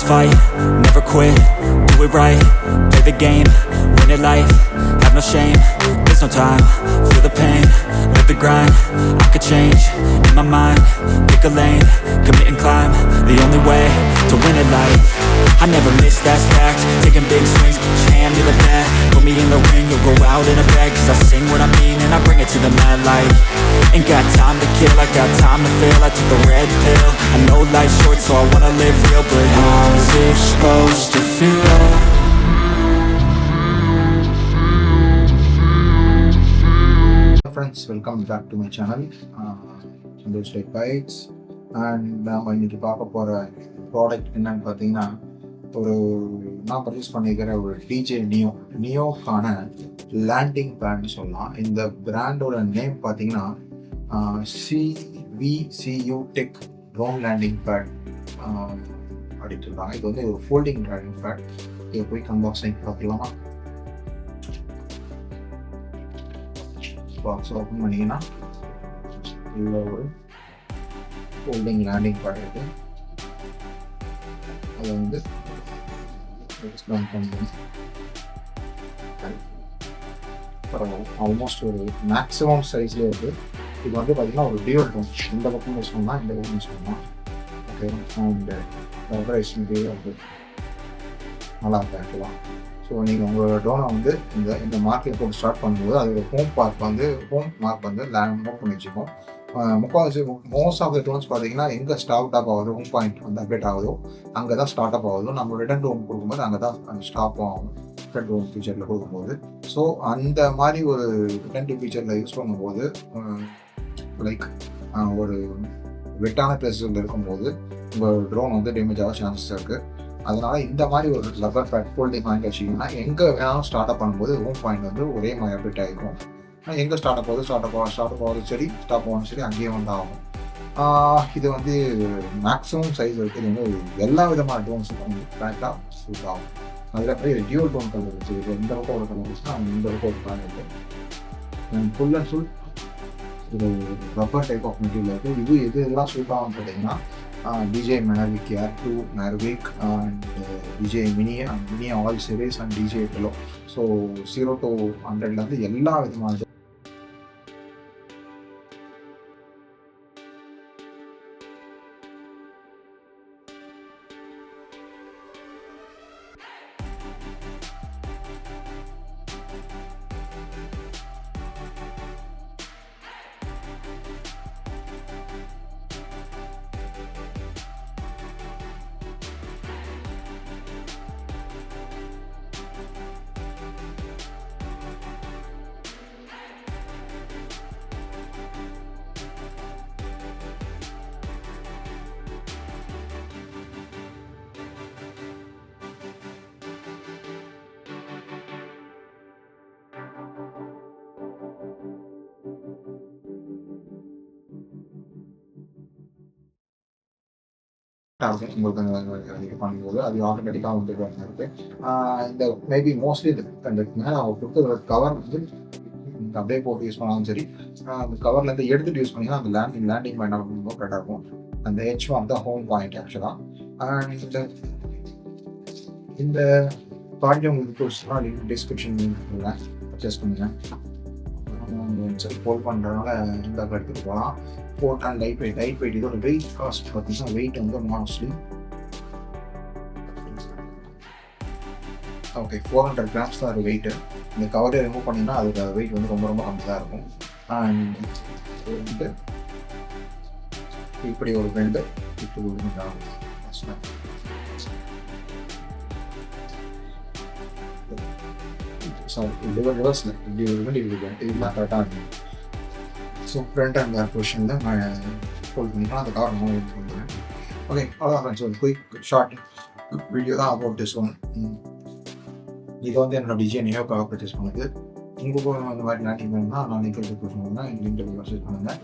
fight, never quit, do it right, play the game, win it life, have no shame, there's no time, feel the pain, live the grind, I could change, in my mind, pick a lane, commit and climb, the only way to win at life. I never miss, that's fact, taking big swings, put your hand to the bat, put me in the ring, you'll go out in a bag, cause I sing what I mean and I bring it to the mad light. Ain't got time to kill, I got time to feel, I took the red pill, I know life's short so I wanna live real, but how's it supposed to feel? Friends, welcome back to my channel, Chandru'sTechBytes, and நம்ம இன்னைக்கு பார்க்க போகிற product என்னன்னு பார்த்தீங்கன்னா நான் purchase பண்ணியிருக்கிற ஒரு DJI நியோக்கான landing பேட்னு சொல்லலாம். இந்த பிராண்டோட நேம் பார்த்தீங்கன்னா VCUTECH ட்ரோன் லேண்டிங் பேட் அப்படின்னு சொல்கிறாங்க. இது வந்து ஒரு ஃபோல்டிங் லேண்டிங் பேட். இதை போய் அன்பாக்சிங் பார்க்கலாமா? பாக்ஸ் ஓப்பன் பண்ணிங்கன்னா இவ்வளோ ஒரு ஃபோல்டிங் லேண்டிங் பேட் இருக்குது. அதை வந்து ஆல்மோஸ்ட் ஒரு மேக்ஸிமம் சைஸ்லேயே இருக்குது. இது வந்து பார்த்திங்கன்னா ஒரு டியூல் டோன், இந்த பக்கம் யூஸ் பண்ணலாம், இந்த பக்கம் யூஸ் பண்ணலாம். ஓகே, அண்ட் வைப்ரேஷன் வந்து நல்லா இருக்கு ஆக்சுவலாக. ஸோ நீங்கள் உங்களோட ட்ரோனை வந்து இந்த மார்க்கில் போட்டு ஸ்டார்ட் பண்ணும்போது அதோட ஹோம் மார்க் வந்து லேண்ட் நோட் பண்ணி வச்சுக்கோம். முக்கால்வாசி மோஸ்ட் ஆஃப் த ட்ரோன்ஸ் பார்த்தீங்கன்னா எங்கே ஸ்டார்ட் அப் ஆகுது, ஹோம் பாயிண்ட் வந்து அப்டேட் ஆகுதோ அங்கே தான் ஸ்டார்ட் அப் ஆகுதோ. நம்ம ரிட்டன் ட்ரோன் கொடுக்கும்போது அங்கே தான் ஸ்டாப் ஆகும் ரிட்டன் ட்ரோன் ஃபீச்சரில் கொடுக்கும்போது. ஸோ அந்த மாதிரி ஒரு ரிட்டன் ஃபீச்சரில் யூஸ் பண்ணும்போது லைக் ஒரு வெட்டான பிளேஸில் இருக்கும்போது உங்கள் ட்ரோன் வந்து டேமேஜ் ஆக சான்சஸ் இருக்குது. அதனால் இந்த மாதிரி ஒரு ரப்பர் பேட் ஃபோல்டிங் வாங்கி வச்சிங்கன்னா எங்கே வேணாலும் ஸ்டார்ட் அப் பண்ணும்போது ஹோம் பாயிண்ட் வந்து ஒரே மாதிரி அப்டேட் ஆகிருக்கும். எங்கே ஸ்டார்ட் அப் ஆகுது சரி, ஸ்டாப் ஆகும் சரி, அங்கேயே வந்து ஆகும். இது வந்து மேக்ஸிமம் சைஸ் இருக்குது. இது வந்து எல்லா விதமான ட்ரோன்ஸும் வந்து கரெக்டாக சூட் ஆகும். அதில் போய் டியூல் டோன் கலர் இருக்குது. இது இந்த பக்கம் ஒரு கலர் இருந்துச்சுன்னா இந்த பக்கம் ஒரு கலர் இருக்குது. ஃபுல் அண்ட் ஃபுல் ஒரு ரப்பர் டைப் ஆஃப் மெட்டீரியல் இருக்குது. இது எல்லாம் சூட் ஆகும்னு பார்த்தீங்கன்னா DJI Mavic Air 2, Mavic and DJI Mini all series and DJI Tello. So 0 to 100 எல்லா விதமான உங்களுக்கு பண்ணும்போது அது ஆட்டோமேட்டிக்காக வந்து இருக்குது. இந்த மேபி மோஸ்ட்லி அந்த மேலே அவங்க கொடுத்த கவர் வந்து அப்படியே போட்டு யூஸ் பண்ணாலும் சரி, அந்த கவர்லேருந்து எடுத்துகிட்டு யூஸ் பண்ணிங்கன்னா அந்த லேண்டிங் பாயிண்ட் ரொம்ப கரெக்டாக இருக்கும். அந்த ஹெச் தான் ஹோம் பாயிண்ட் ஆக்சுவலாக. அண்ட் இந்த ப்ராடக்ட் உங்களுக்கு டிஸ்கிரிப்ஷன் பர்ச்சேஸ் பண்ணுங்கள். ஃபோல்ட் பண்ணுறதுனால இந்த எடுத்துகிட்டு போகலாம். போட் அண்ட் லைட் வெயிட் இதோட வெயிட் காஸ்ட் பார்த்தீங்கன்னா வெயிட் வந்து மோஸ்ட்லி 400 கிராம்ஸ் தான் அது வெயிட்டு. இந்த கவரை ரிமூவ் பண்ணிங்கன்னா அதோட வெயிட் வந்து ரொம்ப கம்மியாக இருக்கும். அண்ட் வந்து இப்படி ஒரு பெண்டு ரிவர்ஸில் இதுதான் கரெக்டாக இருக்கும். ஸோ ஃப்ரண்ட் அண்ட் பேக் பொசிஷனில் நான் ஃபோல்ட் பண்ணிக்கலாம். அந்த கவர் நான் யூஸ் பண்ணுறேன். ஓகே, அவ்வளோதான் ஃப்ரெண்ட்ஸ். ஒரு குயிக் ஷார்ட் வீடியோ தான் அபவுட் திஸ் ஒன். இது வந்து என்னோட DJI நியோக்காக பர்ச்சேஸ் பண்ணுது. உங்களுக்கும் அந்த மாதிரி லேண்டிங் வேணும்னா நான் லிங்க் டிஸ்கிரிப்ஷன் பண்ணுங்கள், இந்த இன்டர்வியூ பர்ச்சேஸ் பண்ணுங்கள்.